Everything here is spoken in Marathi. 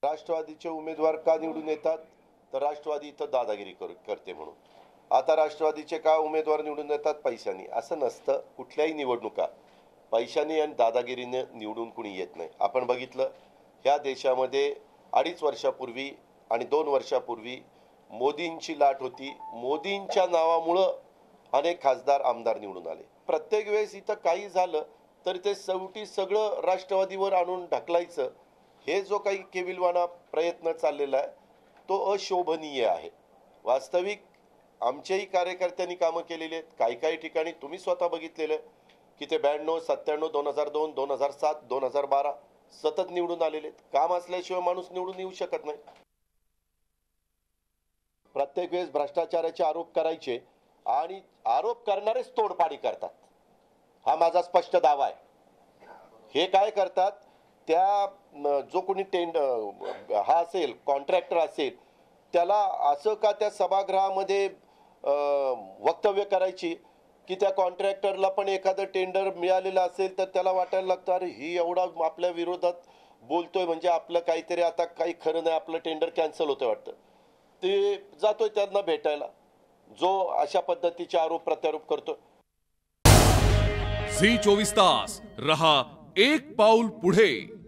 राष्ट्रवादीचे उमेदवार का निवडून येतात तर राष्ट्रवादी इथं दादागिरी करते म्हणून। आता राष्ट्रवादीचे का उमेदवार निवडून येतात पैशानी, असं नसतं। कुठल्याही निवडणुका पैशानी आणि दादागिरीने निवडून कुणी येत नाही। आपण बघितलं ह्या देशामध्ये 2.5 वर्षापूर्वी आणि 2 वर्षापूर्वी मोदींची लाट होती। मोदींच्या नावामुळे अनेक खासदार आमदार निवडून आले। प्रत्येक वेळेस इथं काही झालं तर ते शेवटी सगळं राष्ट्रवादीवर आणून ढकलायचं, हे जो काही केविलवाणा प्रयत्न चाललेला आहे तो अशोभनीय आहे। वास्तविक आमच्याही कार्यकर्त्यांनी कामं केलेली आहेत। काही ठिकाणी तुम्ही स्वतः बघितलेलं की ते 92, 97, 2002, 2007, 2012 सतत निवडून आलेले आहेत। काम असल्याशिवाय माणूस निवडून येऊ शकत नाही। प्रत्येक वेळेस भ्रष्टाचाराचे आरोप करायचे आणि आरोप करणारेच तोडपाडी करतात, हा माझा स्पष्ट दावा आहे। हे काय करतात, त्या जो कोणी हा असेल कॉन्ट्रॅक्टर असेल त्याला असं का त्या सभागृहामध्ये वक्तव्य करायची की त्या कॉन्ट्रॅक्टरला पण एखादं टेंडर मिळालेलं असेल तर त्याला वाटायला लागतं अरे ही एवढा आपल्या विरोधात बोलतोय म्हणजे आपलं काहीतरी आता काही खरं नाही, आपलं टेंडर कॅन्सल होतं वाटतं। ते जातोय त्यांना भेटायला जो अशा पद्धतीचे आरोप प्रत्यारोप करतो। झी 24 तास रहा एक पाऊल पुढे।